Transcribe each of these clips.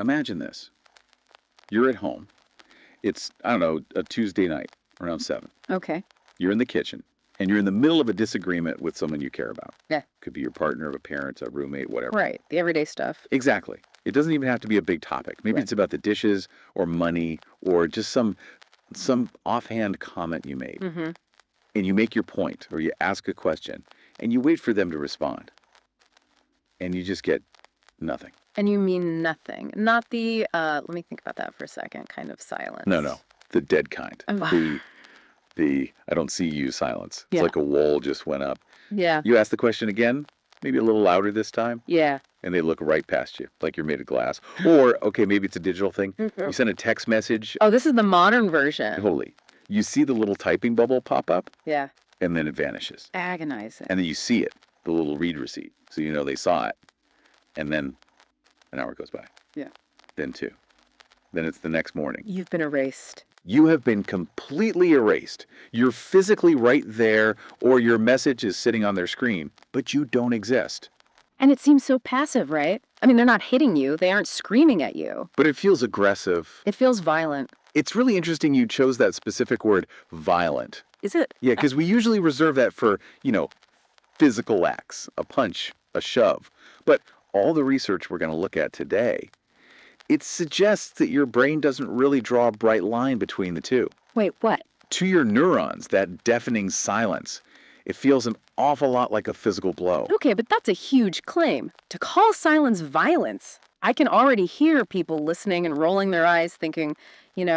Imagine this. You're at home. It's, I don't know, a Tuesday night around 7. Okay. You're in the kitchen, and you're in the middle of a disagreement with someone you care about. Yeah. Could be your partner, a parent, a roommate, whatever. Right. The everyday stuff. Exactly. It doesn't even have to be a big topic. Maybe Right. it's about the dishes or money or just some offhand comment you made. Mm-hmm. And you make your point or you ask a question and you wait for them to respond. And you just get nothing. And you mean nothing. Not the, let me think about that for a second, kind of silence. No. The dead kind. Oh. The I don't see you silence. It's Yeah. like a wall just went up. Yeah. You ask the question again, maybe a little louder this time. Yeah. And they look right past you, like you're made of glass. Or, okay, maybe it's a digital thing. You send a text message. Oh, this is the modern version. Totally. You see the little typing bubble pop up, Yeah. and then it vanishes. Agonizing. And then you see it, the little read receipt. So you know they saw it. And then an hour goes by. Yeah. Then 2. Then it's the next morning. You've been erased. You have been completely erased. You're physically right there, or your message is sitting on their screen, but you don't exist. And it seems so passive, right? I mean, they're not hitting you. They aren't screaming at you. But it feels aggressive. It feels violent. It's really interesting you chose that specific word, violent. Is it? Yeah, because we usually reserve that for, physical acts, a punch, a shove. But all the research we're going to look at today, it suggests that your brain doesn't really draw a bright line between the two. Wait, what? To your neurons, that deafening silence, it feels an awful lot like a physical blow. Okay, but that's a huge claim. To call silence violence, I can already hear people listening and rolling their eyes thinking,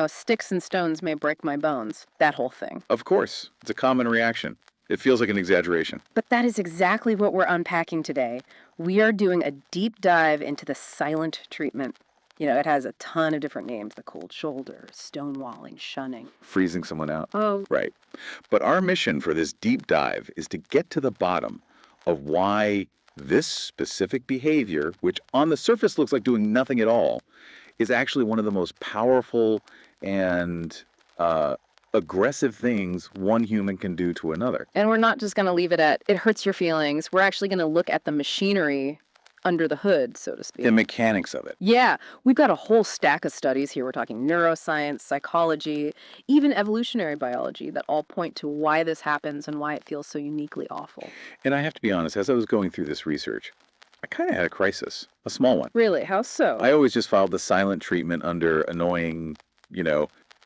sticks and stones may break my bones. That whole thing. Of course, it's a common reaction. It feels like an exaggeration. But that is exactly what we're unpacking today. We are doing a deep dive into the silent treatment. It has a ton of different names. The cold shoulder, stonewalling, shunning. Freezing someone out. Oh. Right. But our mission for this deep dive is to get to the bottom of why this specific behavior, which on the surface looks like doing nothing at all, is actually one of the most powerful and aggressive things one human can do to another. And we're not just going to leave it at, it hurts your feelings. We're actually going to look at the machinery under the hood, so to speak. The mechanics of it. Yeah, we've got a whole stack of studies here. We're talking neuroscience, psychology, even evolutionary biology that all point to why this happens and why it feels so uniquely awful. And I have to be honest, as I was going through this research, I kind of had a crisis, a small one. Really? How so? I always just filed the silent treatment under annoying,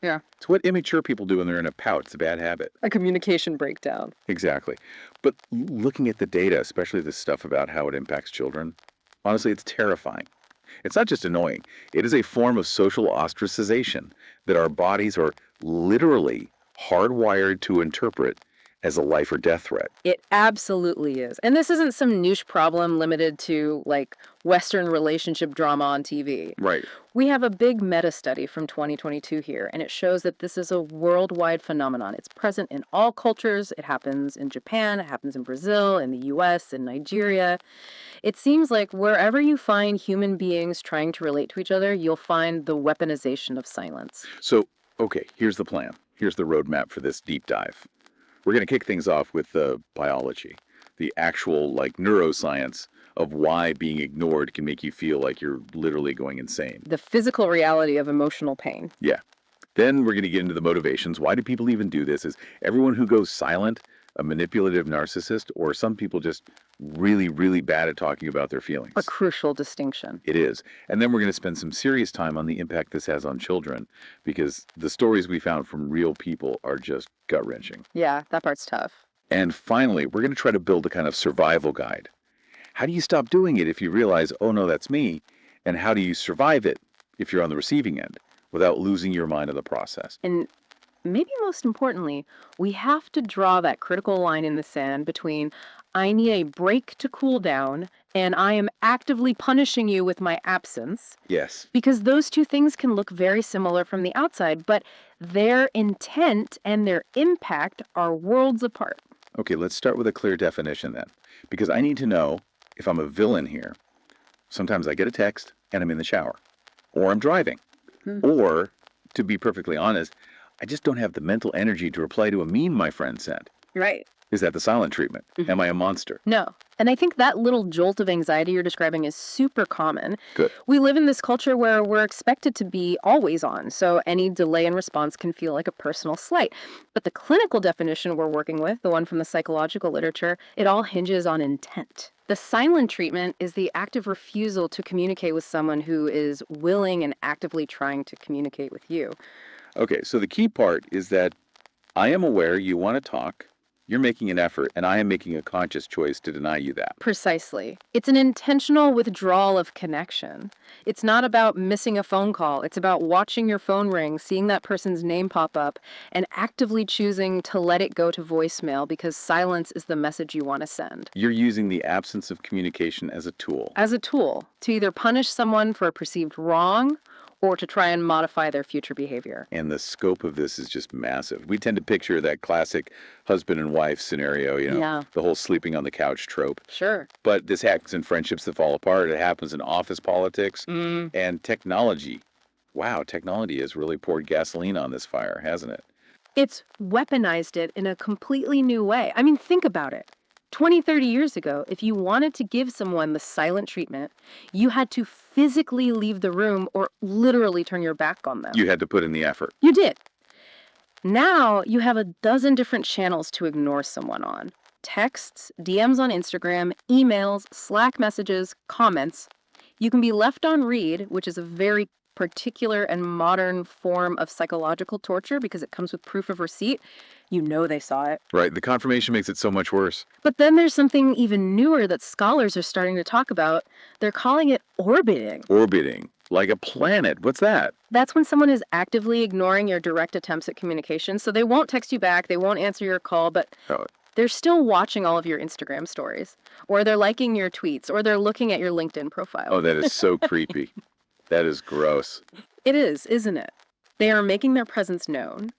Yeah. It's what immature people do when they're in a pout. It's a bad habit. A communication breakdown. Exactly. But looking at the data, especially this stuff about how it impacts children, honestly, it's terrifying. It's not just annoying. It is a form of social ostracization that our bodies are literally hardwired to interpret as a life or death threat. It absolutely is. And this isn't some niche problem limited to, Western relationship drama on TV. Right. We have a big meta study from 2022 here, and it shows that this is a worldwide phenomenon. It's present in all cultures. It happens in Japan, it happens in Brazil, in the US, in Nigeria. It seems like wherever you find human beings trying to relate to each other, you'll find the weaponization of silence. So, okay, here's the plan. Here's the roadmap for this deep dive. We're going to kick things off with the biology, the actual neuroscience of why being ignored can make you feel like you're literally going insane. The physical reality of emotional pain. Yeah. Then we're going to get into the motivations. Why do people even do this? Is everyone who goes silent a manipulative narcissist, or some people just really, really bad at talking about their feelings? A crucial distinction. It is. And then we're going to spend some serious time on the impact this has on children, because the stories we found from real people are just gut-wrenching. Yeah, that part's tough. And finally, we're going to try to build a kind of survival guide. How do you stop doing it if you realize, oh no, that's me? And how do you survive it if you're on the receiving end without losing your mind in the process? And maybe most importantly, we have to draw that critical line in the sand between I need a break to cool down and I am actively punishing you with my absence. Yes. Because those two things can look very similar from the outside, but their intent and their impact are worlds apart. Okay, let's start with a clear definition then, because I need to know if I'm a villain here. Sometimes I get a text and I'm in the shower, or I'm driving, or, to be perfectly honest, I just don't have the mental energy to reply to a meme my friend sent. Right. Is that the silent treatment? Mhm. Am I a monster? No. And I think that little jolt of anxiety you're describing is super common. Good. We live in this culture where we're expected to be always on, so any delay in response can feel like a personal slight. But the clinical definition we're working with, the one from the psychological literature, it all hinges on intent. The silent treatment is the active refusal to communicate with someone who is willing and actively trying to communicate with you. Okay, so the key part is that I am aware you want to talk, you're making an effort, and I am making a conscious choice to deny you that. Precisely. It's an intentional withdrawal of connection. It's not about missing a phone call. It's about watching your phone ring, seeing that person's name pop up, and actively choosing to let it go to voicemail because silence is the message you want to send. You're using the absence of communication as a tool. As a tool to either punish someone for a perceived wrong or to try and modify their future behavior. And the scope of this is just massive. We tend to picture that classic husband and wife scenario, Yeah. the whole sleeping on the couch trope. Sure. But this happens in friendships that fall apart. It happens in office politics and technology. Wow, technology has really poured gasoline on this fire, hasn't it? It's weaponized it in a completely new way. I mean, think about it. 20, 30 years ago, if you wanted to give someone the silent treatment, you had to physically leave the room or literally turn your back on them. You had to put in the effort. You did. Now you have a dozen different channels to ignore someone on. Texts, DMs on Instagram, emails, Slack messages, comments. You can be left on read, which is a very particular and modern form of psychological torture because it comes with proof of receipt. You know they saw it. Right, the confirmation makes it so much worse. But then there's something even newer that scholars are starting to talk about. They're calling it orbiting. Orbiting, like a planet. What's that? That's when someone is actively ignoring your direct attempts at communication. So they won't text you back, they won't answer your call, but Oh, they're still watching all of your Instagram stories, or they're liking your tweets, or they're looking at your LinkedIn profile. oh, that is so creepy. That is gross. It is, isn't it? They are making their presence known.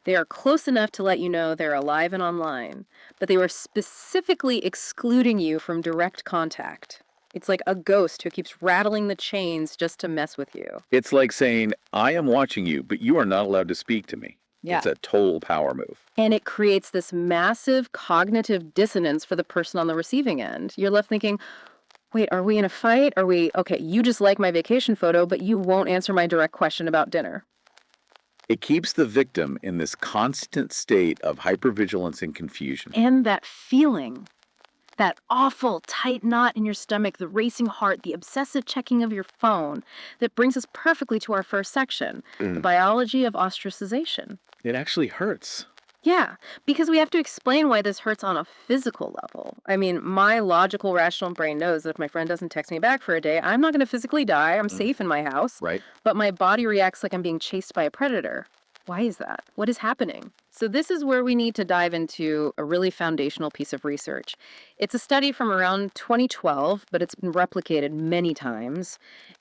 They are close enough to let you know they're alive and online, but they were specifically excluding you from direct contact. It's like a ghost who keeps rattling the chains just to mess with you. It's like saying, I am watching you, but you are not allowed to speak to me. Yeah. It's a total power move. And it creates this massive cognitive dissonance for the person on the receiving end. You're left thinking, wait, are we in a fight? Okay, you just like my vacation photo, but you won't answer my direct question about dinner. It keeps the victim in this constant state of hypervigilance and confusion. And that feeling, that awful tight knot in your stomach, the racing heart, the obsessive checking of your phone, that brings us perfectly to our first section, the biology of ostracization. It actually hurts. Yeah, because we have to explain why this hurts on a physical level. I mean, my logical, rational brain knows that if my friend doesn't text me back for a day, I'm not going to physically die. I'm safe in my house. Right. But my body reacts like I'm being chased by a predator. Why is that? What is happening? So this is where we need to dive into a really foundational piece of research. It's a study from around 2012, but it's been replicated many times.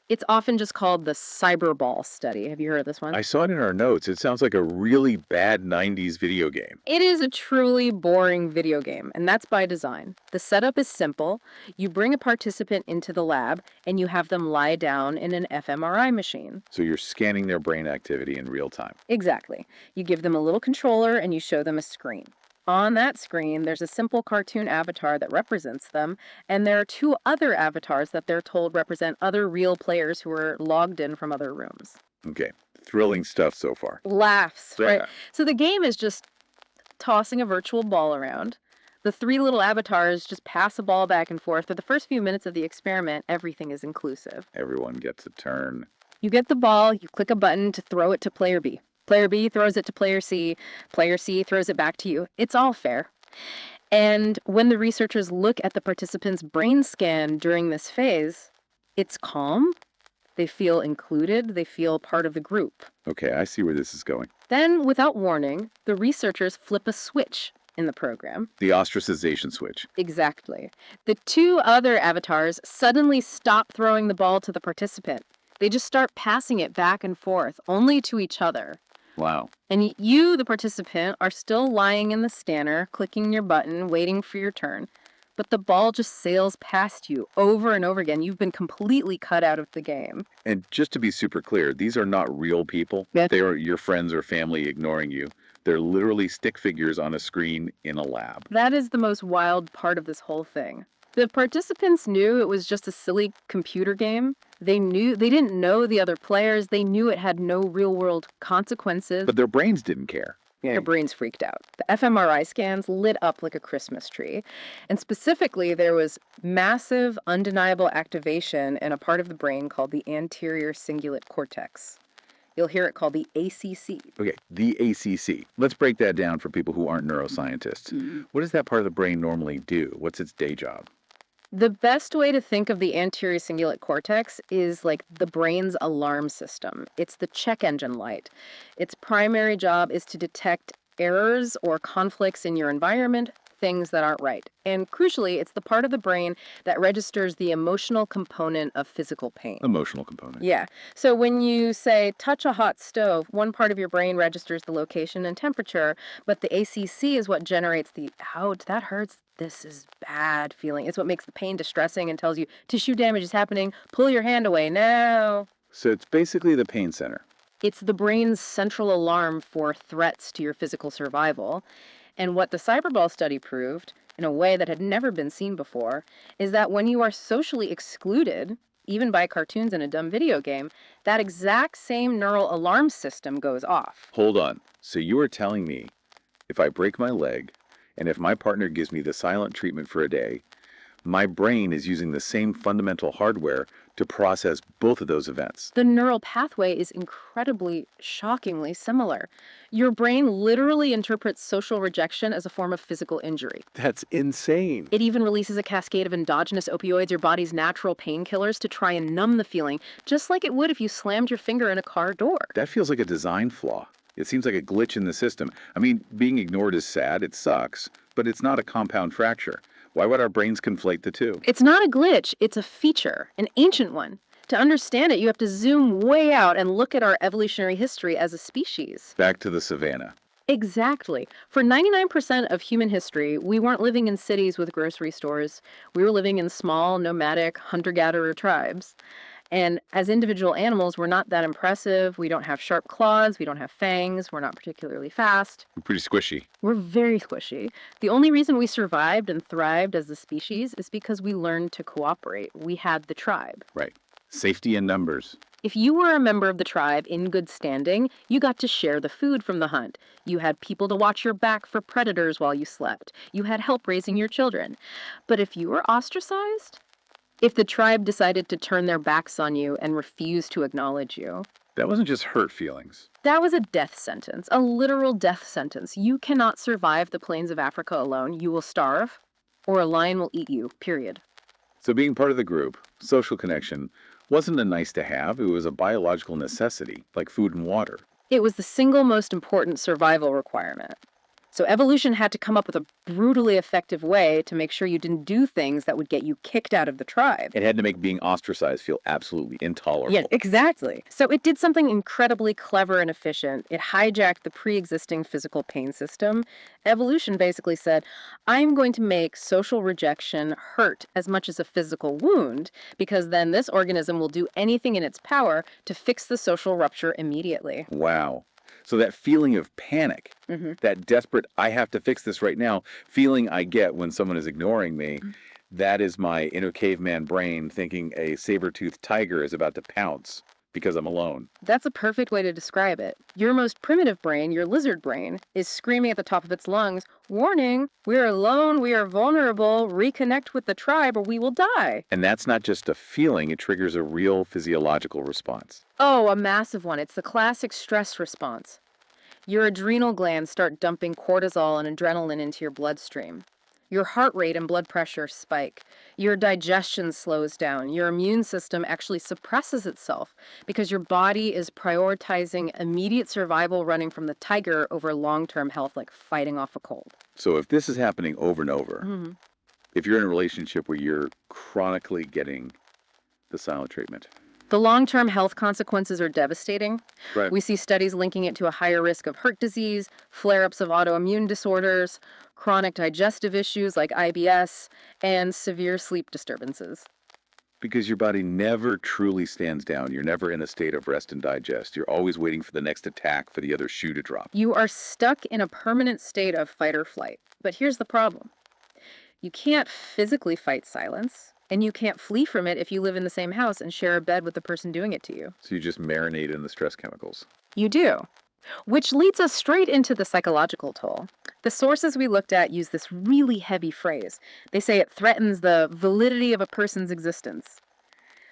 It's often just called the cyberball study. Have you heard of this one? I saw it in our notes. It sounds like a really bad 90s video game. It is a truly boring video game, and that's by design. The setup is simple. You bring a participant into the lab, and you have them lie down in an fMRI machine. So you're scanning their brain activity in real time. Exactly. You give them a little controller, and you show them a screen. On that screen, there's a simple cartoon avatar that represents them, and there are two other avatars that they're told represent other real players who are logged in from other rooms. Okay. Thrilling stuff so far. Laughs, right? Yeah. So the game is just tossing a virtual ball around. The three little avatars just pass a ball back and forth. For the first few minutes of the experiment, everything is inclusive. Everyone gets a turn. You get the ball, you click a button to throw it to player B. Player B throws it to player C. Player C throws it back to you. It's all fair. And when the researchers look at the participants' brain scan during this phase, it's calm. They feel included. They feel part of the group. Okay, I see where this is going. Then, without warning, the researchers flip a switch in the program. The ostracization switch. Exactly. The two other avatars suddenly stop throwing the ball to the participant. They just start passing it back and forth, only to each other. Wow. And you, the participant, are still lying in the scanner, clicking your button, waiting for your turn. But the ball just sails past you over and over again. You've been completely cut out of the game. And just to be super clear, these are not real people. Yeah. They are your friends or family ignoring you. They're literally stick figures on a screen in a lab. That is the most wild part of this whole thing. The participants knew it was just a silly computer game. They didn't know the other players. They knew it had no real-world consequences. But their brains didn't care. Their brains freaked out. The fMRI scans lit up like a Christmas tree. And specifically, there was massive, undeniable activation in a part of the brain called the anterior cingulate cortex. You'll hear it called the ACC. Okay, the ACC. Let's break that down for people who aren't neuroscientists. What does that part of the brain normally do? What's its day job? The best way to think of the anterior cingulate cortex is like the brain's alarm system. It's the check engine light. Its primary job is to detect errors or conflicts in your environment, things that aren't right. And crucially, it's the part of the brain that registers the emotional component of physical pain. Emotional component. Yeah. So when you say touch a hot stove, one part of your brain registers the location and temperature, but the ACC is what generates the ouch, that hurts. This is bad feeling. It's what makes the pain distressing and tells you tissue damage is happening. Pull your hand away now. So it's basically the pain center. It's the brain's central alarm for threats to your physical survival. And what the Cyberball study proved, in a way that had never been seen before, is that when you are socially excluded, even by cartoons in a dumb video game, that exact same neural alarm system goes off. Hold on. So you are telling me if I break my leg and if my partner gives me the silent treatment for a day, my brain is using the same fundamental hardware to process both of those events. The neural pathway is incredibly, shockingly similar. Your brain literally interprets social rejection as a form of physical injury. That's insane. It even releases a cascade of endogenous opioids, your body's natural painkillers, to try and numb the feeling, just like it would if you slammed your finger in a car door. That feels like a design flaw. It seems like a glitch in the system. I mean, being ignored is sad, it sucks, but it's not a compound fracture. Why would our brains conflate the two? It's not a glitch, it's a feature, an ancient one. To understand it, you have to zoom way out and look at our evolutionary history as a species. Back to the savannah. Exactly. For 99% of human history, we weren't living in cities with grocery stores. We were living in small, nomadic, hunter-gatherer tribes. And as individual animals, we're not that impressive. We don't have sharp claws. We don't have fangs. We're not particularly fast. We're pretty squishy. We're very squishy. The only reason we survived and thrived as a species is because we learned to cooperate. We had the tribe. Right. Safety in numbers. If you were a member of the tribe in good standing, you got to share the food from the hunt. You had people to watch your back for predators while you slept. You had help raising your children. But if you were ostracized, if the tribe decided to turn their backs on you and refuse to acknowledge you, That wasn't just hurt feelings. that was a death sentence, a literal death sentence. You cannot survive the plains of Africa alone. You will starve, or a lion will eat you, period. So being part of the group, social connection, wasn't a nice to have. It was a biological necessity, like food and water. It was the single most important survival requirement. So evolution had to come up with a brutally effective way to make sure you didn't do things that would get you kicked out of the tribe. It had to make being ostracized feel absolutely intolerable. Yeah, exactly. So it did something incredibly clever and efficient. It hijacked the pre-existing physical pain system. Evolution basically said, I'm going to make social rejection hurt as much as a physical wound, because then this organism will do anything in its power to fix the social rupture immediately. Wow. So that feeling of panic, that desperate, I have to fix this right now, feeling I get when someone is ignoring me, that is my inner caveman brain thinking a saber-toothed tiger is about to pounce because I'm alone. That's a perfect way to describe it. Your most primitive brain, your lizard brain, is screaming at the top of its lungs, warning, we're alone, we are vulnerable, reconnect with the tribe or we will die. And that's not just a feeling, it triggers a real physiological response. Oh, a massive one. It's the classic stress response. Your adrenal glands start dumping cortisol and adrenaline into your bloodstream. Your heart rate and blood pressure spike. Your digestion slows down. Your immune system actually suppresses itself because your body is prioritizing immediate survival running from the tiger over long-term health, like fighting off a cold. So if this is happening over and over, if you're in a relationship where you're chronically getting the silent treatment. The long-term health consequences are devastating. Right. We see studies linking it to a higher risk of heart disease, flare-ups of autoimmune disorders, chronic digestive issues like IBS, and severe sleep disturbances. Because your body never truly stands down. You're never in a state of rest and digest. You're always waiting for the next attack, for the other shoe to drop. You are stuck in a permanent state of fight or flight. But here's the problem. You can't physically fight silence, and you can't flee from it if you live in the same house and share a bed with the person doing it to you. So you just marinate in the stress chemicals. You do. Which leads us straight into the psychological toll. The sources we looked at use this really heavy phrase. They say it threatens the validity of a person's existence.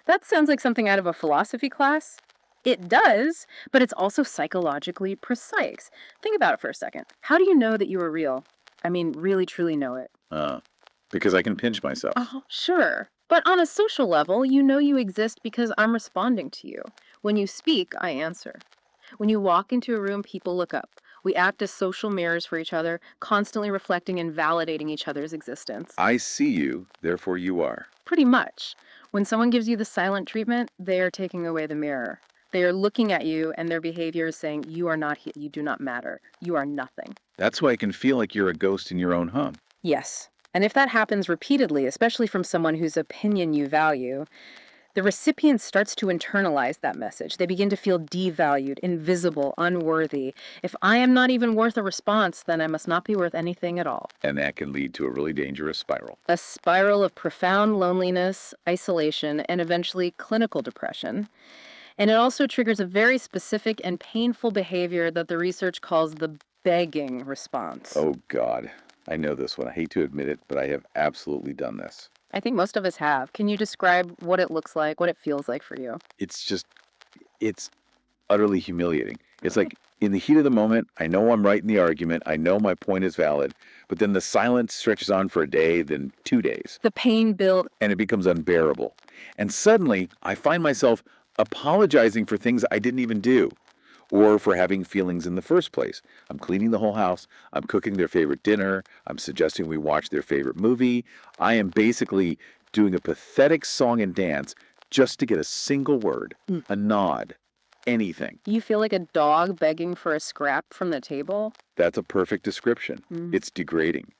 That sounds like something out of a philosophy class. It does, but it's also psychologically precise. Think about it for a second. How do you know that you are real? I mean, really, truly know it. Because I can pinch myself. Oh, sure. But on a social level, you know you exist because I'm responding to you. When you speak, I answer. When you walk into a room, people look up. We act as social mirrors for each other, constantly reflecting and validating each other's existence. I see you, therefore you are. Pretty much. When someone gives you the silent treatment, they are taking away the mirror. They are looking at you, and their behavior is saying, you are not here, you do not matter, you are nothing. That's why it can feel like you're a ghost in your own home. Yes. And if that happens repeatedly, especially from someone whose opinion you value, the recipient starts to internalize that message. They begin to feel devalued, invisible, unworthy. If I am not even worth a response, then I must not be worth anything at all. And that can lead to a really dangerous spiral. A spiral of profound loneliness, isolation, and eventually clinical depression. And it also triggers a very specific and painful behavior that the research calls the begging response. Oh, God. I know this one. I hate to admit it, but I have absolutely done this. I think most of us have. Can you describe what it looks like, what it feels like for you? It's utterly humiliating. It's like in the heat of the moment, I know I'm right in the argument. I know my point is valid, but then the silence stretches on for a day, then 2 days. The pain builds. And it becomes unbearable. And suddenly I find myself apologizing for things I didn't even do, or for having feelings in the first place. I'm cleaning the whole house. I'm cooking their favorite dinner. I'm suggesting we watch their favorite movie. I am basically doing a pathetic song and dance just to get a single word, a nod, anything. You feel like a dog begging for a scrap from the table? That's a perfect description. It's degrading.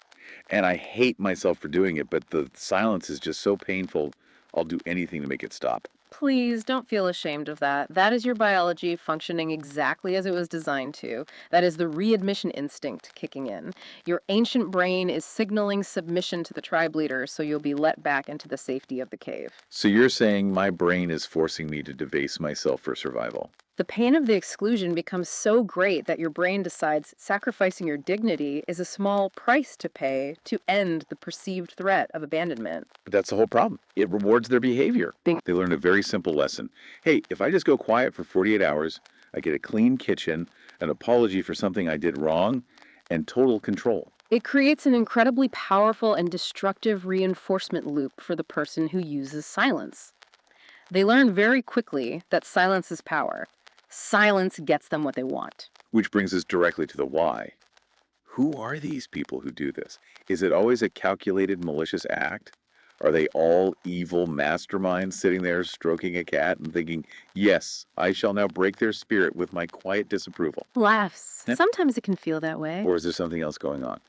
And I hate myself for doing it, but the silence is just so painful, I'll do anything to make it stop. Please don't feel ashamed of that. That is your biology functioning exactly as it was designed to. That is the readmission instinct kicking in. Your ancient brain is signaling submission to the tribe leader, so you'll be let back into the safety of the cave. So you're saying my brain is forcing me to debase myself for survival? The pain of the exclusion becomes so great that your brain decides sacrificing your dignity is a small price to pay to end the perceived threat of abandonment. But that's the whole problem. It rewards their behavior. They learn a very simple lesson. Hey, if I just go quiet for 48 hours, I get a clean kitchen, an apology for something I did wrong, and total control. It creates an incredibly powerful and destructive reinforcement loop for the person who uses silence. They learn very quickly that silence is power. Silence gets them what they want. Which brings us directly to the why. Who are these people who do this? Is it always a calculated, malicious act? Are they all evil masterminds sitting there stroking a cat and thinking, yes, I shall now break their spirit with my quiet disapproval? Laughs. Sometimes it can feel that way. Or is there something else going on?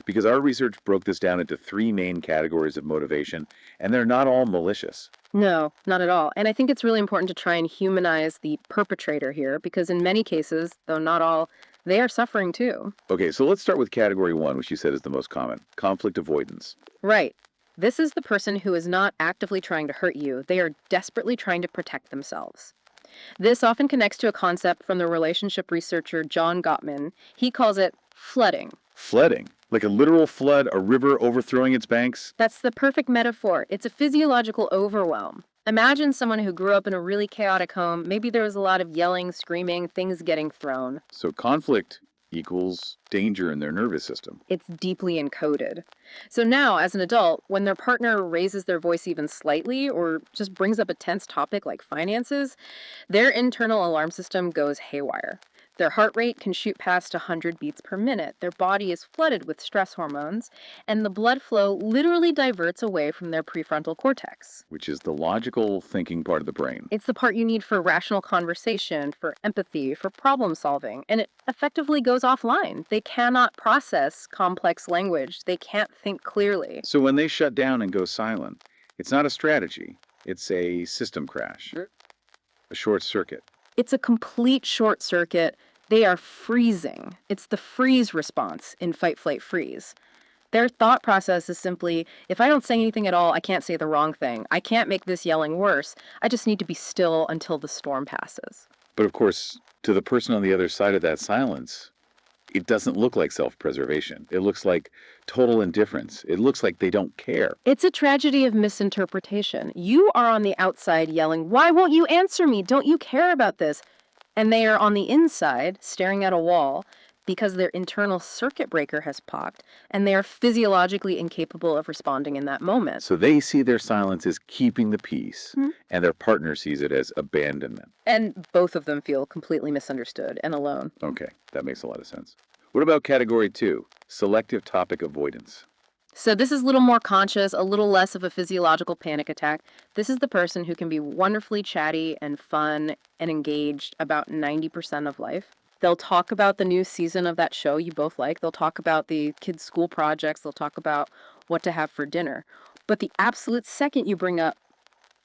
Because our research broke this down into 3 main categories of motivation, and they're not all malicious. No, not at all. And I think it's really important to try and humanize the perpetrator here, because in many cases, though not all, they are suffering too. Okay, so let's start with category 1, which you said is the most common, conflict avoidance. Right. This is the person who is not actively trying to hurt you. They are desperately trying to protect themselves. This often connects to a concept from the relationship researcher John Gottman. He calls it flooding. Flooding? Like a literal flood, a river overthrowing its banks? That's the perfect metaphor. It's a physiological overwhelm. Imagine someone who grew up in a really chaotic home. Maybe there was a lot of yelling, screaming, things getting thrown. So conflict equals danger in their nervous system. It's deeply encoded. So now, as an adult, when their partner raises their voice even slightly or just brings up a tense topic like finances, their internal alarm system goes haywire. Their heart rate can shoot past 100 beats per minute. Their body is flooded with stress hormones, and the blood flow literally diverts away from their prefrontal cortex. Which is the logical thinking part of the brain. It's the part you need for rational conversation, for empathy, for problem solving, and it effectively goes offline. They cannot process complex language. They can't think clearly. So when they shut down and go silent, it's not a strategy. It's a system crash, Mm. a short circuit. It's a complete short circuit. They are freezing. It's the freeze response in fight, flight, freeze. Their thought process is simply, if I don't say anything at all, I can't say the wrong thing. I can't make this yelling worse. I just need to be still until the storm passes. But of course, to the person on the other side of that silence, it doesn't look like self-preservation. It looks like total indifference. It looks like they don't care. It's a tragedy of misinterpretation. You are on the outside yelling, "Why won't you answer me? Don't you care about this?" And they are on the inside staring at a wall because their internal circuit breaker has popped and they are physiologically incapable of responding in that moment. So they see their silence as keeping the peace, Mhm. and their partner sees it as abandonment. And both of them feel completely misunderstood and alone. Okay, that makes a lot of sense. What about category 2, selective topic avoidance? So this is a little more conscious, a little less of a physiological panic attack. This is the person who can be wonderfully chatty and fun and engaged about 90% of life. They'll talk about the new season of that show you both like. They'll talk about the kids' school projects. They'll talk about what to have for dinner. But the absolute second you bring up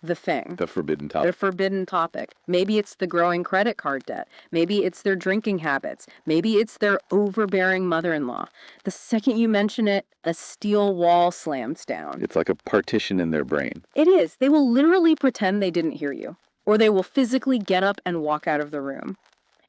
the thing, The forbidden the topic. forbidden topic. Maybe it's the growing credit card debt. Maybe it's their drinking habits. Maybe it's their overbearing mother-in-law. The second you mention it, a steel wall slams down. It's like a partition in their brain. It is. They will literally pretend they didn't hear you, or they will physically get up and walk out of the room.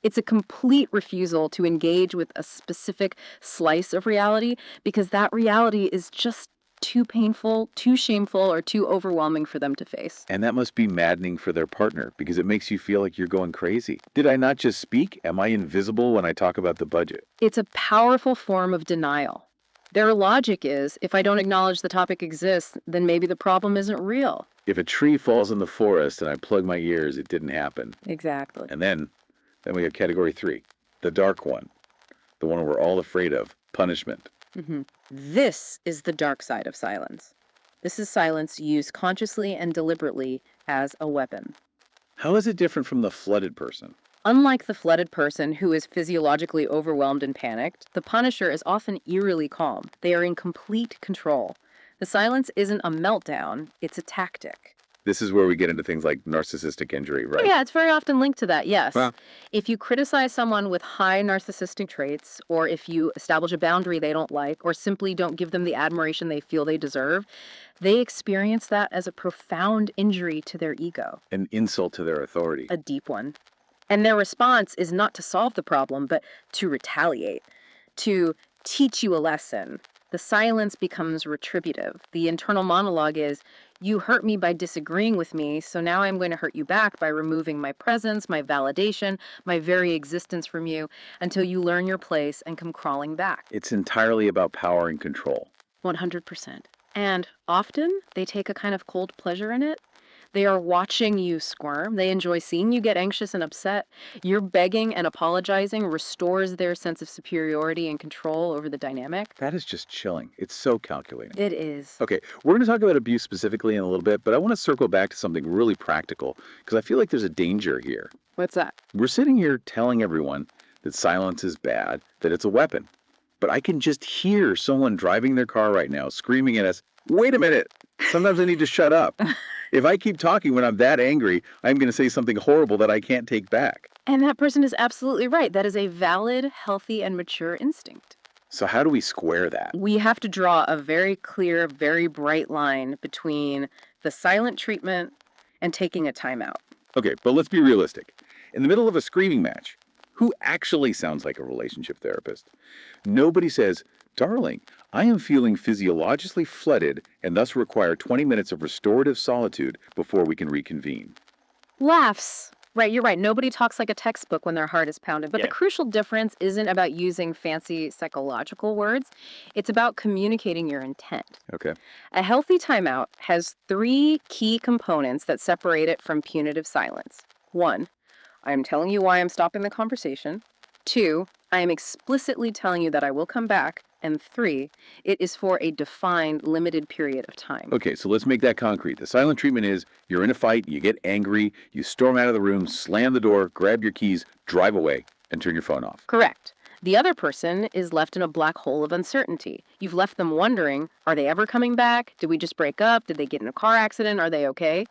It's a complete refusal to engage with a specific slice of reality because that reality is just too painful, too shameful, or too overwhelming for them to face. And that must be maddening for their partner because it makes you feel like you're going crazy. Did I not just speak? Am I invisible when I talk about the budget? It's a powerful form of denial. Their logic is, if I don't acknowledge the topic exists, then maybe the problem isn't real. If a tree falls in the forest and I plug my ears, it didn't happen. Exactly. And then we have category 3, the dark one, the one we're all afraid of, punishment. This is the dark side of silence. This is silence used consciously and deliberately as a weapon. How is it different from the flooded person? Unlike the flooded person who is physiologically overwhelmed and panicked, the punisher is often eerily calm. They are in complete control. The silence isn't a meltdown, it's a tactic. This is where we get into things like narcissistic injury, right? Yeah, it's very often linked to that, yes. Wow. If you criticize someone with high narcissistic traits, or if you establish a boundary they don't like, or simply don't give them the admiration they feel they deserve, they experience that as a profound injury to their ego, An insult to their authority. a deep one. And their response is not to solve the problem, but to retaliate, to teach you a lesson. The silence becomes retributive. The internal monologue is, you hurt me by disagreeing with me, so now I'm going to hurt you back by removing my presence, my validation, my very existence from you, until you learn your place and come crawling back. It's entirely about power and control. 100%. And often they take a kind of cold pleasure in it. They are watching you squirm. They enjoy seeing you get anxious and upset. Your begging and apologizing restores their sense of superiority and control over the dynamic. That is just chilling. It's so calculating. It is. Okay, we're going to talk about abuse specifically in a little bit, but I want to circle back to something really practical because I feel like there's a danger here. What's that? We're sitting here telling everyone that silence is bad, that it's a weapon. But I can just hear someone driving their car right now screaming at us, wait a minute, sometimes I need to shut up. If I keep talking when I'm that angry, I'm going to say something horrible that I can't take back. And that person is absolutely right. That is a valid, healthy, and mature instinct. So how do we square that? We have to draw a very clear, very bright line between the silent treatment and taking a timeout. Okay, but let's be realistic. In the middle of a screaming match, who actually sounds like a relationship therapist? Nobody says, darling, I am feeling physiologically flooded and thus require 20 minutes of restorative solitude before we can reconvene. Laughs. Right, you're right. Nobody talks like a textbook when their heart is pounded. But Yeah. the crucial difference isn't about using fancy psychological words. It's about communicating your intent. Okay. A healthy timeout has 3 key components that separate it from punitive silence. 1, I am telling you why I'm stopping the conversation. 2, I am explicitly telling you that I will come back. And 3, it is for a defined, limited period of time. Okay, so let's make that concrete. The silent treatment is you're in a fight, you get angry, you storm out of the room, slam the door, grab your keys, drive away, and turn your phone off. Correct. The other person is left in a black hole of uncertainty. You've left them wondering, are they ever coming back? Did we just break up? Did they get in a car accident? Are they okay?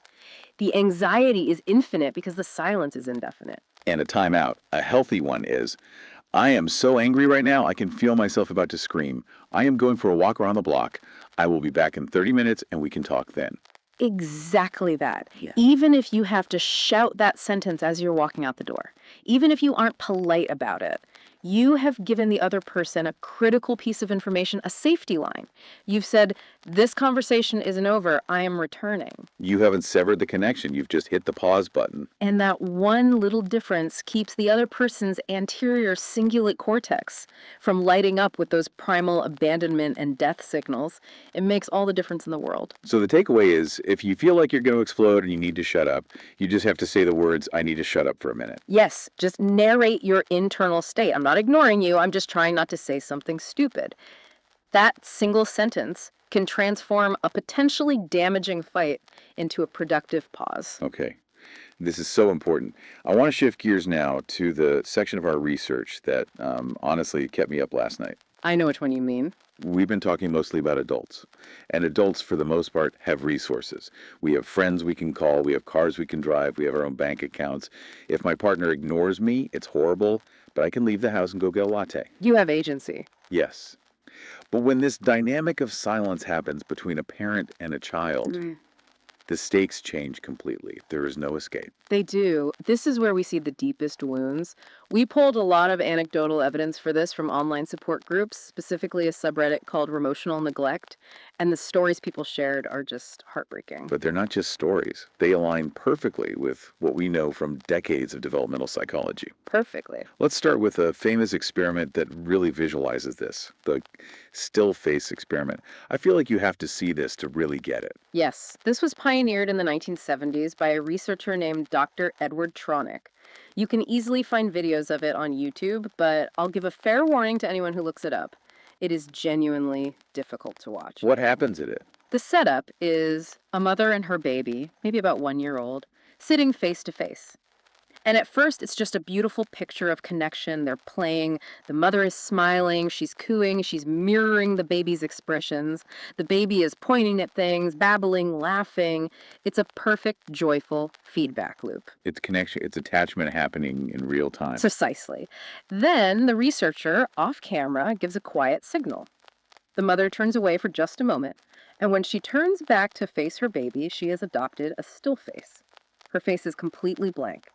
The anxiety is infinite because the silence is indefinite. And a timeout, a healthy one, is I am so angry right now, I can feel myself about to scream. I am going for a walk around the block. I will be back in 30 minutes and we can talk then. Exactly that. Yeah. Even if you have to shout that sentence as you're walking out the door, even if you aren't polite about it, you have given the other person a critical piece of information, a safety line. You've said, this conversation isn't over, I am returning. You haven't severed the connection, you've just hit the pause button. And that one little difference keeps the other person's anterior cingulate cortex from lighting up with those primal abandonment and death signals. It makes all the difference in the world. So the takeaway is, if you feel like you're going to explode and you need to shut up, you just have to say the words, I need to shut up for a minute. Yes, just narrate your internal state. I'm not ignoring you, I'm just trying not to say something stupid. That single sentence can transform a potentially damaging fight into a productive pause. Okay. This is so important. I want to shift gears now to the section of our research that honestly kept me up last night. I know which one you mean. We've been talking mostly about adults. And adults, for the most part, have resources. We have friends we can call. We have cars we can drive. We have our own bank accounts. If my partner ignores me, it's horrible, but I can leave the house and go get a latte. You have agency. Yes. But when this dynamic of silence happens between a parent and a child, the stakes change completely. There is no escape. They do. This is where we see the deepest wounds. We pulled a lot of anecdotal evidence for this from online support groups, specifically a subreddit called Emotional Neglect, and the stories people shared are just heartbreaking. But they're not just stories. They align perfectly with what we know from decades of developmental psychology. Perfectly. Let's start with a famous experiment that really visualizes this, the still face experiment. I feel like you have to see this to really get it. Yes, this was pioneered in the 1970s by a researcher named Dr. Edward Tronick. You can easily find videos of it on YouTube, but I'll give a fair warning to anyone who looks it up. It is genuinely difficult to watch. What happens in it? The setup is a mother and her baby, maybe about 1 year old, sitting face to face. And at first, it's just a beautiful picture of connection. They're playing. The mother is smiling. She's cooing. She's mirroring the baby's expressions. The baby is pointing at things, babbling, laughing. It's a perfect, joyful feedback loop. It's connection, it's attachment happening in real time. Precisely. Then the researcher, off camera, gives a quiet signal. The mother turns away for just a moment. And when she turns back to face her baby, she has adopted a still face. Her face is completely blank.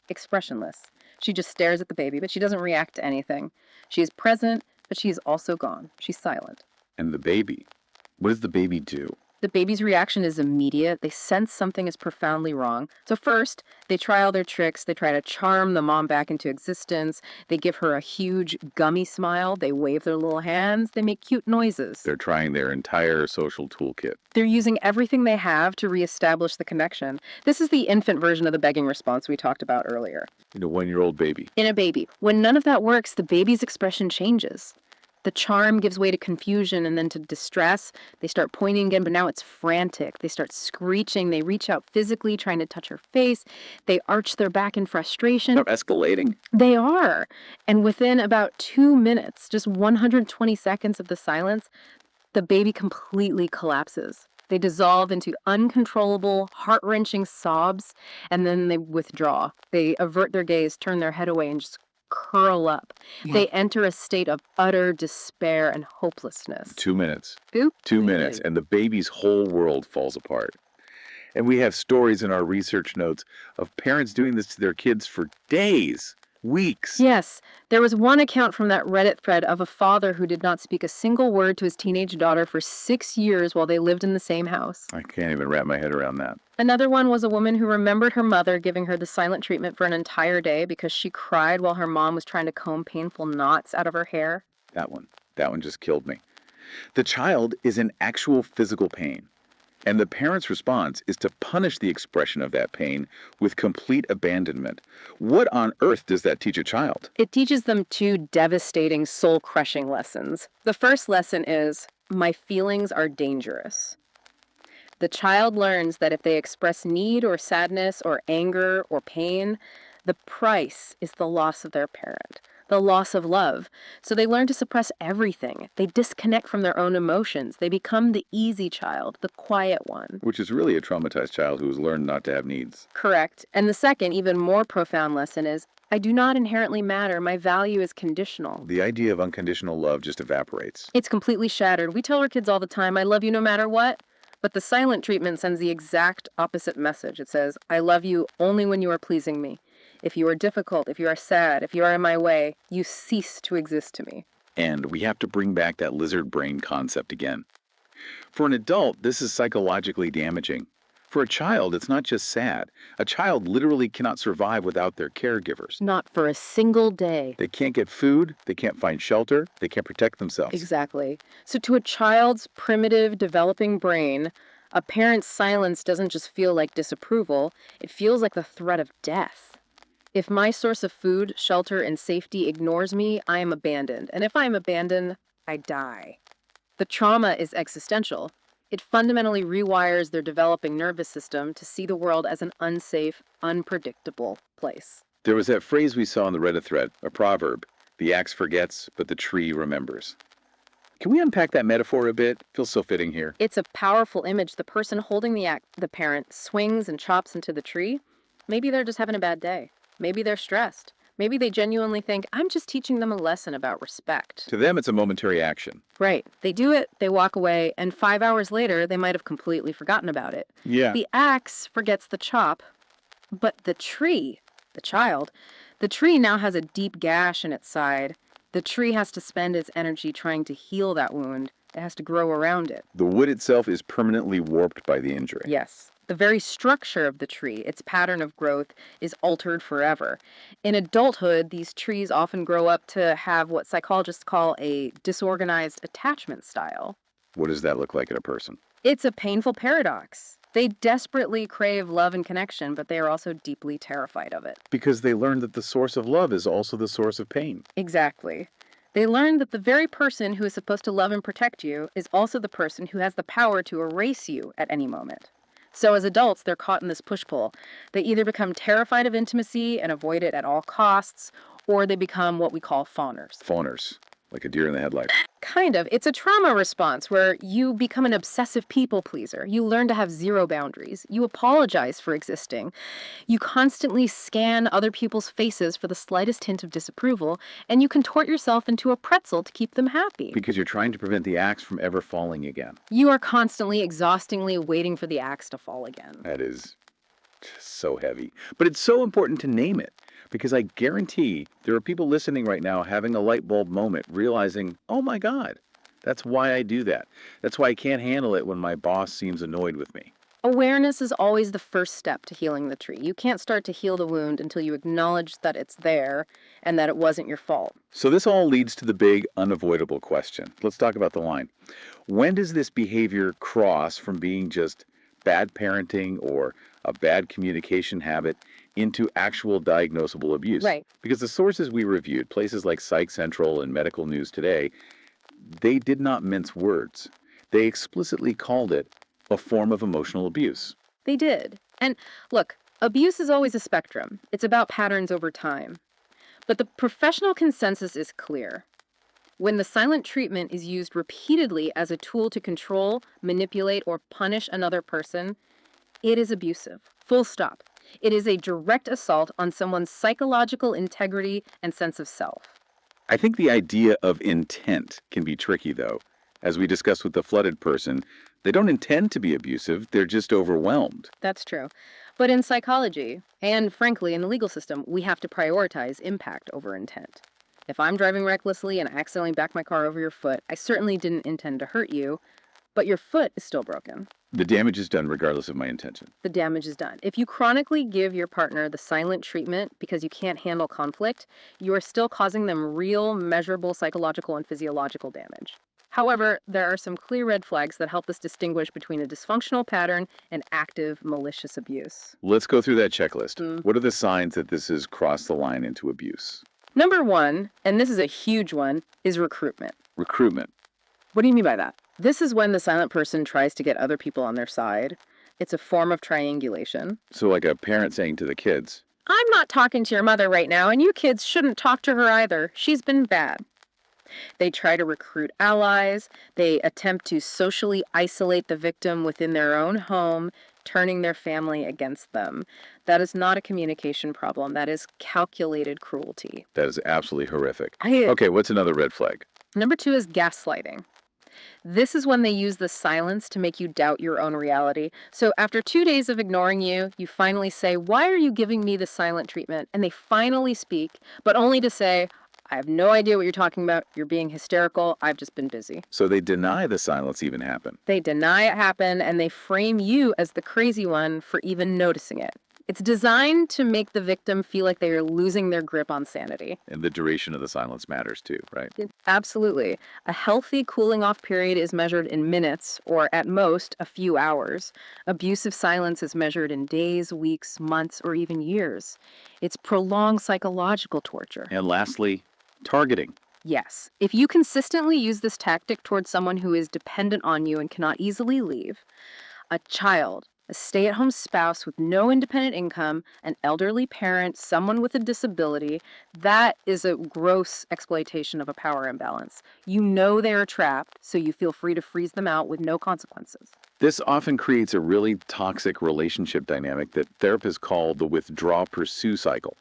Expressionless. She just stares at the baby, but she doesn't react to anything. She is present, but she is also gone. She's silent. And the baby? What does the baby do? The baby's reaction is immediate. They sense something is profoundly wrong. So first, they try all their tricks. They try to charm the mom back into existence. They give her a huge gummy smile. They wave their little hands. They make cute noises. They're trying their entire social toolkit. They're using everything they have to reestablish the connection. This is the infant version of the begging response we talked about earlier. In a 1-year-old baby. In a baby. When none of that works, the baby's expression changes. The charm gives way to confusion and then to distress. They start pointing again, but now it's frantic. They start screeching. They reach out physically, trying to touch her face. They arch their back in frustration. They're escalating. They are. And within about 2 minutes, just 120 seconds of the silence, the baby completely collapses. They dissolve into uncontrollable, heart-wrenching sobs, and then they withdraw. They avert their gaze, turn their head away, and just curl up. Yeah. They enter a state of utter despair and hopelessness. 2 minutes. Oop. 2 minutes, and the baby's whole world falls apart. And we have stories in our research notes of parents doing this to their kids for days, weeks. Yes, there was one account from that Reddit thread of a father who did not speak a single word to his teenage daughter for 6 years while they lived in the same house. I can't even wrap my head around that. Another one was a woman who remembered her mother giving her the silent treatment for an entire day because she cried while her mom was trying to comb painful knots out of her hair. That one just killed me. The child is in actual physical pain. And the parent's response is to punish the expression of that pain with complete abandonment. What on earth does that teach a child? It teaches them two devastating, soul-crushing lessons. The first lesson is, my feelings are dangerous. The child learns that if they express need or sadness or anger or pain, the price is the loss of their parent. The loss of love. So they learn to suppress everything. They disconnect from their own emotions. They become the easy child, the quiet one. Which is really a traumatized child who has learned not to have needs. Correct. And the second, even more profound lesson is I do not inherently matter. My value is conditional. The idea of unconditional love just evaporates. It's completely shattered. We tell our kids all the time, I love you no matter what. But the silent treatment sends the exact opposite message. It says, I love you only when you are pleasing me. If you are difficult, if you are sad, if you are in my way, you cease to exist to me. And we have to bring back that lizard brain concept again. For an adult, this is psychologically damaging. For a child, it's not just sad. A child literally cannot survive without their caregivers. Not for a single day. They can't get food, they can't find shelter, they can't protect themselves. Exactly. So to a child's primitive, developing brain, a parent's silence doesn't just feel like disapproval, it feels like the threat of death. If my source of food, shelter, and safety ignores me, I am abandoned. And if I am abandoned, I die. The trauma is existential. It fundamentally rewires their developing nervous system to see the world as an unsafe, unpredictable place. There was that phrase we saw in the Reddit thread, a proverb, the axe forgets, but the tree remembers. Can we unpack that metaphor a bit? Feels so fitting here. It's a powerful image. The person holding the parent swings and chops into the tree. Maybe they're just having a bad day. Maybe they're stressed. Maybe they genuinely think, I'm just teaching them a lesson about respect. To them, it's a momentary action. Right. They do it, they walk away, and 5 hours later, they might have completely forgotten about it. Yeah. The axe forgets the chop, but the tree, the tree now has a deep gash in its side. The tree has to spend its energy trying to heal that wound. It has to grow around it. The wood itself is permanently warped by the injury. Yes. The very structure of the tree, its pattern of growth, is altered forever. In adulthood, these trees often grow up to have what psychologists call a disorganized attachment style. What does that look like in a person? It's a painful paradox. They desperately crave love and connection, but they are also deeply terrified of it. Because they learned that the source of love is also the source of pain. Exactly. They learn that the very person who is supposed to love and protect you is also the person who has the power to erase you at any moment. So as adults, they're caught in this push-pull. They either become terrified of intimacy and avoid it at all costs, or they become what we call fawners. Fawners, like a deer in the headlights. Kind of. It's a trauma response where you become an obsessive people pleaser. You learn to have zero boundaries. You apologize for existing. You constantly scan other people's faces for the slightest hint of disapproval, and you contort yourself into a pretzel to keep them happy. Because you're trying to prevent the axe from ever falling again. You are constantly, exhaustingly waiting for the axe to fall again. That is just so heavy. But it's so important to name it. Because I guarantee there are people listening right now having a light bulb moment, realizing, oh my God, that's why I do that. That's why I can't handle it when my boss seems annoyed with me. Awareness is always the first step to healing the tree. You can't start to heal the wound until you acknowledge that it's there and that it wasn't your fault. So this all leads to the big, unavoidable question. Let's talk about the line. When does this behavior cross from being just bad parenting or a bad communication habit into actual diagnosable abuse? Right. Because the sources we reviewed, places like Psych Central and Medical News Today, they did not mince words. They explicitly called it a form of emotional abuse. They did. And look, abuse is always a spectrum. It's about patterns over time. But the professional consensus is clear. When the silent treatment is used repeatedly as a tool to control, manipulate, or punish another person, it is abusive. Full stop. It is a direct assault on someone's psychological integrity and sense of self. I think the idea of intent can be tricky, though. As we discussed with the flooded person, they don't intend to be abusive, they're just overwhelmed. That's true. But in psychology, and frankly in the legal system, we have to prioritize impact over intent. If I'm driving recklessly and accidentally back my car over your foot, I certainly didn't intend to hurt you, but your foot is still broken. The damage is done regardless of my intention. The damage is done. If you chronically give your partner the silent treatment because you can't handle conflict, you are still causing them real, measurable psychological and physiological damage. However, there are some clear red flags that help us distinguish between a dysfunctional pattern and active, malicious abuse. Let's go through that checklist. What are the signs that this has crossed the line into abuse? Number one, and this is a huge one, is recruitment. Recruitment. What do you mean by that? This is when the silent person tries to get other people on their side. It's a form of triangulation. So like a parent saying to the kids, I'm not talking to your mother right now, and you kids shouldn't talk to her either. She's been bad. They try to recruit allies. They attempt to socially isolate the victim within their own home, turning their family against them. That is not a communication problem. That is calculated cruelty. That is absolutely horrific. I, Okay, what's another red flag? Number 2 is gaslighting. This is when they use the silence to make you doubt your own reality. So after 2 days of ignoring you, you finally say, "Why are you giving me the silent treatment?" And they finally speak, but only to say, "I have no idea what you're talking about. You're being hysterical. I've just been busy." So they deny the silence even happened. They deny it happened and they frame you as the crazy one for even noticing it. It's designed to make the victim feel like they are losing their grip on sanity. And the duration of the silence matters too, right? Absolutely. A healthy cooling off period is measured in minutes or at most a few hours. Abusive silence is measured in days, weeks, months, or even years. It's prolonged psychological torture. And lastly, targeting. Yes. If you consistently use this tactic towards someone who is dependent on you and cannot easily leave, a child, a stay-at-home spouse with no independent income, an elderly parent, someone with a disability, that is a gross exploitation of a power imbalance. You know they are trapped, so you feel free to freeze them out with no consequences. This often creates a really toxic relationship dynamic that therapists call the withdraw-pursue cycle.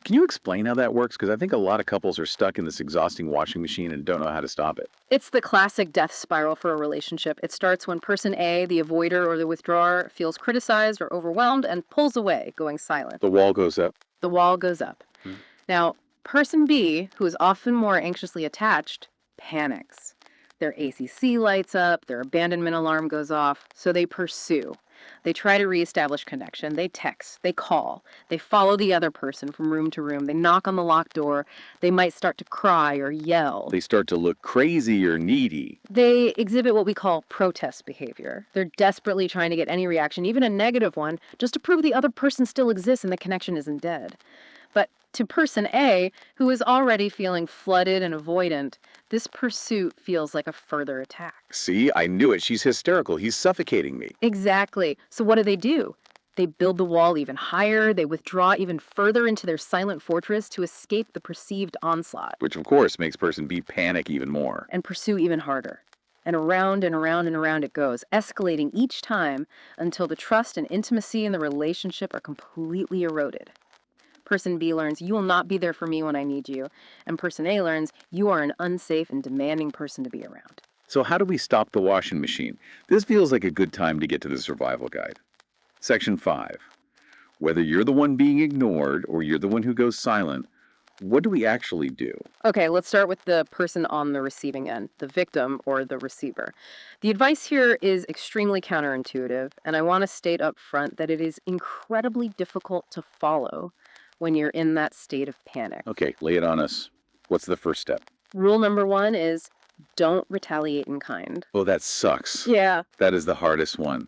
Can you explain how that works? Because I think a lot of couples are stuck in this exhausting washing machine and don't know how to stop it. It's the classic death spiral for a relationship. It starts when person A, the avoider or the withdrawer, feels criticized or overwhelmed and pulls away, going silent. The wall goes up. The wall goes up. Hmm. Now, person B, who is often more anxiously attached, panics. Their ACC lights up, their abandonment alarm goes off, so they pursue. They try to reestablish connection. They text, they call, they follow the other person from room to room. They knock on the locked door. They might start to cry or yell. They start to look crazy or needy. They exhibit what we call protest behavior. They're desperately trying to get any reaction, even a negative one, just to prove the other person still exists and the connection isn't dead. But to person A, who is already feeling flooded and avoidant, this pursuit feels like a further attack. See, I knew it. She's hysterical. He's suffocating me. Exactly. So what do? They build the wall even higher. They withdraw even further into their silent fortress to escape the perceived onslaught. Which, of course, makes person B panic even more. And pursue even harder. And around and around and around it goes, escalating each time until the trust and intimacy in the relationship are completely eroded. Person B learns, you will not be there for me when I need you. And person A learns, you are an unsafe and demanding person to be around. So how do we stop the washing machine? This feels like a good time to get to the survival guide. Section 5. Whether you're the one being ignored or you're the one who goes silent, what do we actually do? Okay, let's start with the person on the receiving end, the victim or the receiver. The advice here is extremely counterintuitive, and I want to state up front that it is incredibly difficult to follow when you're in that state of panic. Okay, lay it on us. What's the first step? Rule number 1 is don't retaliate in kind. Oh, that sucks. Yeah. That is the hardest one.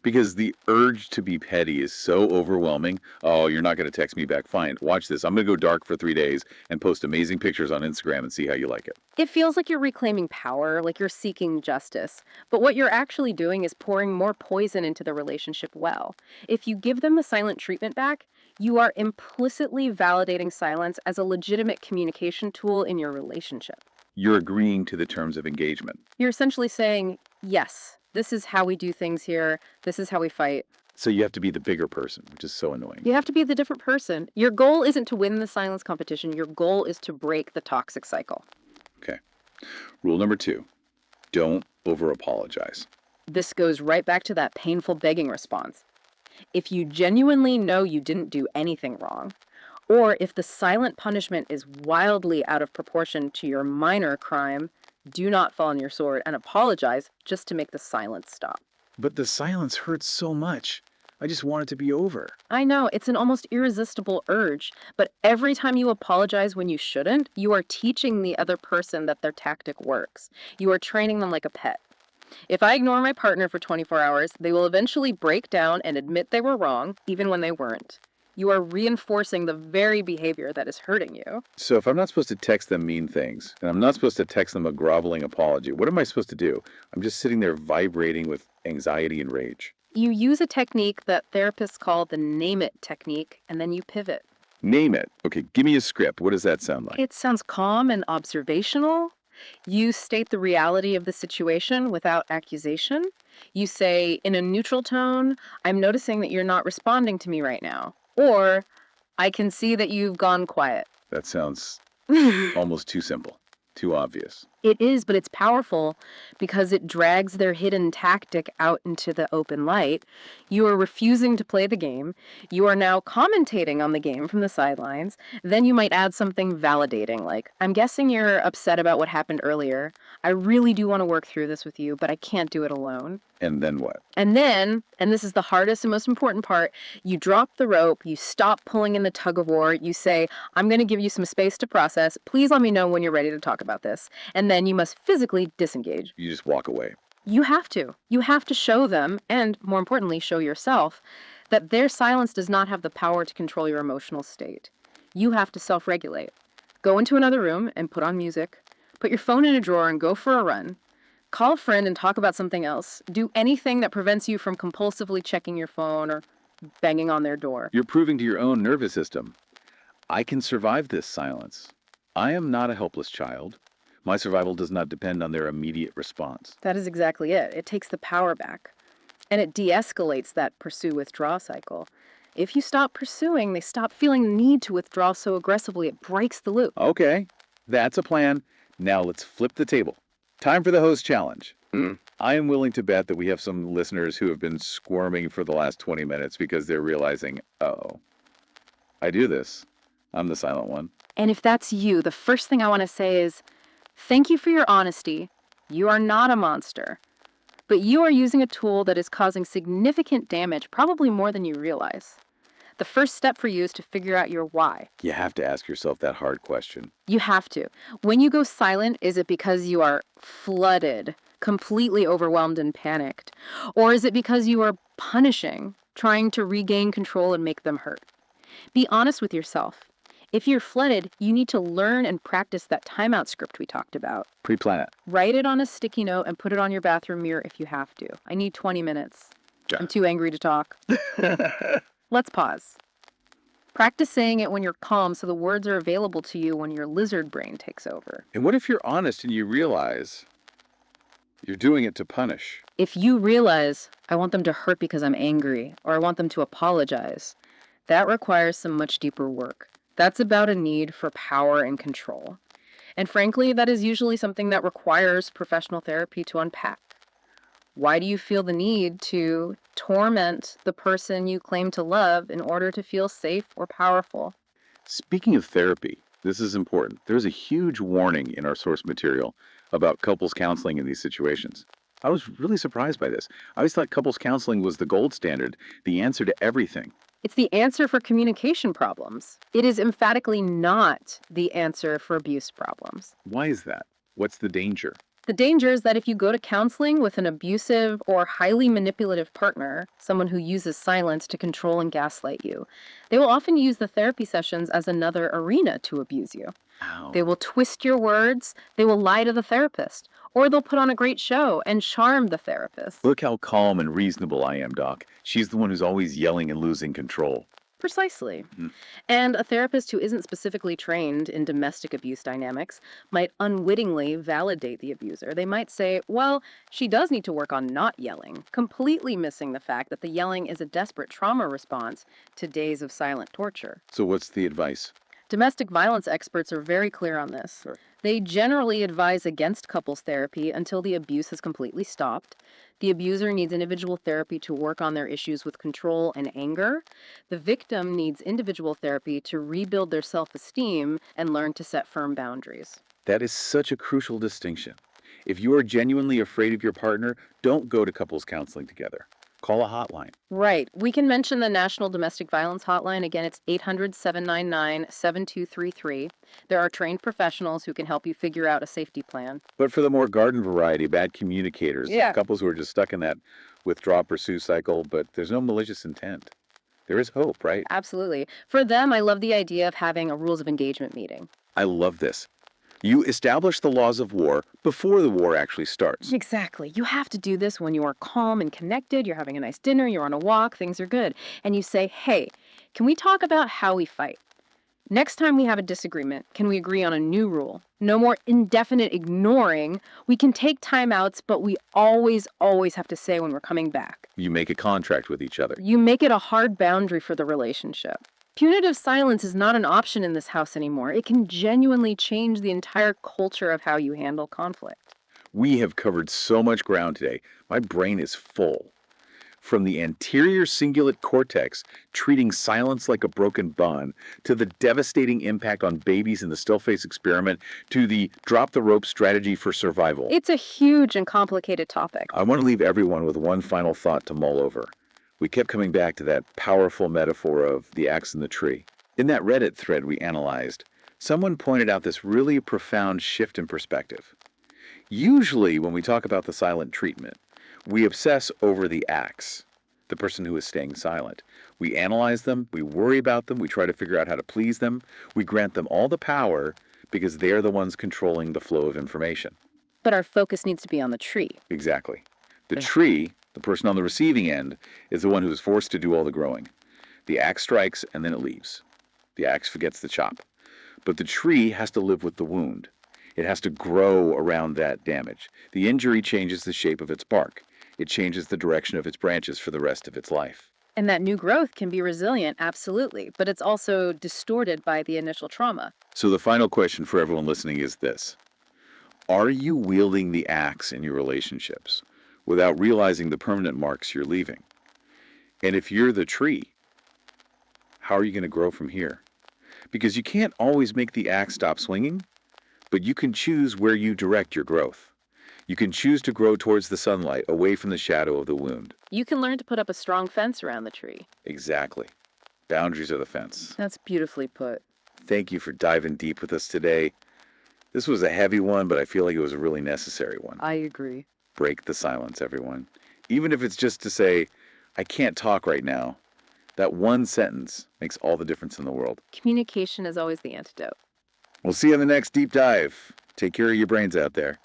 Because the urge to be petty is so overwhelming. Oh, you're not going to text me back. Fine. Watch this. I'm going to go dark for 3 days and post amazing pictures on Instagram and see how you like it. It feels like you're reclaiming power, like you're seeking justice. But what you're actually doing is pouring more poison into the relationship well. If you give them the silent treatment back, you are implicitly validating silence as a legitimate communication tool in your relationship. You're agreeing to the terms of engagement. You're essentially saying, yes, this is how we do things here. This is how we fight. So you have to be the bigger person, which is so annoying. You have to be the different person. Your goal isn't to win the silence competition. Your goal is to break the toxic cycle. Okay. Rule number 2, don't over-apologize. This goes right back to that painful begging response. If you genuinely know you didn't do anything wrong, or if the silent punishment is wildly out of proportion to your minor crime, do not fall on your sword and apologize just to make the silence stop. But the silence hurts so much. I just want it to be over. I know, it's an almost irresistible urge, but every time you apologize when you shouldn't, you are teaching the other person that their tactic works. You are training them like a pet. If I ignore my partner for 24 hours, they will eventually break down and admit they were wrong, even when they weren't. You are reinforcing the very behavior that is hurting you. So if I'm not supposed to text them mean things, and I'm not supposed to text them a groveling apology, what am I supposed to do? I'm just sitting there vibrating with anxiety and rage. You use a technique that therapists call the name it technique, and then you pivot. Name it. Okay, give me a script. What does that sound like? It sounds calm and observational. You state the reality of the situation without accusation. You say, in a neutral tone, I'm noticing that you're not responding to me right now. Or, I can see that you've gone quiet. That sounds almost too simple, too obvious. It is, but it's powerful because it drags their hidden tactic out into the open light. You are refusing to play the game. You are now commentating on the game from the sidelines. Then you might add something validating, like, I'm guessing you're upset about what happened earlier. I really do want to work through this with you, but I can't do it alone. And then what? And then, and this is the hardest and most important part, you drop the rope, you stop pulling in the tug of war, you say, I'm going to give you some space to process. Please let me know when you're ready to talk about this. And then you must physically disengage. You just walk away. You have to. You have to show them, and more importantly, show yourself, that their silence does not have the power to control your emotional state. You have to self-regulate. Go into another room and put on music. Put your phone in a drawer and go for a run. Call a friend and talk about something else. Do anything that prevents you from compulsively checking your phone or banging on their door. You're proving to your own nervous system, I can survive this silence. I am not a helpless child. My survival does not depend on their immediate response. That is exactly it. It takes the power back. And it de-escalates that pursue-withdraw cycle. If you stop pursuing, they stop feeling the need to withdraw so aggressively. It breaks the loop. Okay, that's a plan. Now let's flip the table. Time for the host challenge. I am willing to bet that we have some listeners who have been squirming for the last 20 minutes because they're realizing, uh-oh, I do this. I'm the silent one. And if that's you, the first thing I want to say is, thank you for your honesty. You are not a monster. But you are using a tool that is causing significant damage, probably more than you realize. The first step for you is to figure out your why. You have to ask yourself that hard question. You have to. When you go silent, is it because you are flooded, completely overwhelmed and panicked? Or is it because you are punishing, trying to regain control and make them hurt? Be honest with yourself. If you're flooded, you need to learn and practice that timeout script we talked about. Pre-plan it. Write it on a sticky note and put it on your bathroom mirror if you have to. I need 20 minutes. Yeah. I'm too angry to talk. Let's pause. Practice saying it when you're calm so the words are available to you when your lizard brain takes over. And what if you're honest and you realize you're doing it to punish? If you realize, I want them to hurt because I'm angry, or I want them to apologize, that requires some much deeper work. That's about a need for power and control. And frankly, that is usually something that requires professional therapy to unpack. Why do you feel the need to torment the person you claim to love in order to feel safe or powerful? Speaking of therapy, this is important. There's a huge warning in our source material about couples counseling in these situations. I was really surprised by this. I always thought couples counseling was the gold standard, the answer to everything. It's the answer for communication problems. It is emphatically not the answer for abuse problems. Why is that? What's the danger? The danger is that if you go to counseling with an abusive or highly manipulative partner, someone who uses silence to control and gaslight you, they will often use the therapy sessions as another arena to abuse you. Ow. They will twist your words, they will lie to the therapist, or they'll put on a great show and charm the therapist. Look how calm and reasonable I am, Doc. She's the one who's always yelling and losing control. Precisely. Mhm. And a therapist who isn't specifically trained in domestic abuse dynamics might unwittingly validate the abuser. They might say, well, she does need to work on not yelling, completely missing the fact that the yelling is a desperate trauma response to days of silent torture. So what's the advice? Domestic violence experts are very clear on this. Sure. They generally advise against couples therapy until the abuse has completely stopped. The abuser needs individual therapy to work on their issues with control and anger. The victim needs individual therapy to rebuild their self-esteem and learn to set firm boundaries. That is such a crucial distinction. If you are genuinely afraid of your partner, don't go to couples counseling together. Call a hotline. Right. We can mention the National Domestic Violence Hotline. Again, it's 800-799-7233. There are trained professionals who can help you figure out a safety plan. But for the more garden variety, bad communicators, Yeah. couples who are just stuck in that withdraw pursue cycle, but there's no malicious intent. There is hope, right? Absolutely. For them, I love the idea of having a rules of engagement meeting. I love this. You establish the laws of war before the war actually starts. Exactly. You have to do this when you are calm and connected, you're having a nice dinner, you're on a walk, things are good. And you say, hey, can we talk about how we fight? Next time we have a disagreement, can we agree on a new rule? No more indefinite ignoring. We can take timeouts, but we always have to say when we're coming back. You make a contract with each other. You make it a hard boundary for the relationship. Punitive silence is not an option in this house anymore. It can genuinely change the entire culture of how you handle conflict. We have covered so much ground today. My brain is full. From the anterior cingulate cortex treating silence like a broken bond, to the devastating impact on babies in the still face experiment, to the drop the rope strategy for survival. It's a huge and complicated topic. I want to leave everyone with one final thought to mull over. We kept coming back to that powerful metaphor of the axe and the tree. In that Reddit thread we analyzed, someone pointed out this really profound shift in perspective. Usually, when we talk about the silent treatment, we obsess over the axe, the person who is staying silent. We analyze them, we worry about them, we try to figure out how to please them, we grant them all the power because they're the ones controlling the flow of information. But our focus needs to be on the tree. Exactly. The tree, the person on the receiving end, is the one who is forced to do all the growing. The axe strikes and then it leaves. The axe forgets the chop. But the tree has to live with the wound. It has to grow around that damage. The injury changes the shape of its bark. It changes the direction of its branches for the rest of its life. And that new growth can be resilient, absolutely, but it's also distorted by the initial trauma. So the final question for everyone listening is this. Are you wielding the axe in your relationships without realizing the permanent marks you're leaving? And if you're the tree, how are you going to grow from here? Because you can't always make the axe stop swinging, but you can choose where you direct your growth. You can choose to grow towards the sunlight, away from the shadow of the wound. You can learn to put up a strong fence around the tree. Exactly. Boundaries are the fence. That's beautifully put. Thank you for diving deep with us today. This was a heavy one, but I feel like it was a really necessary one. I agree. Break the silence, everyone. Even if it's just to say, I can't talk right now, that one sentence makes all the difference in the world. Communication is always the antidote. We'll see you on the next deep dive. Take care of your brains out there.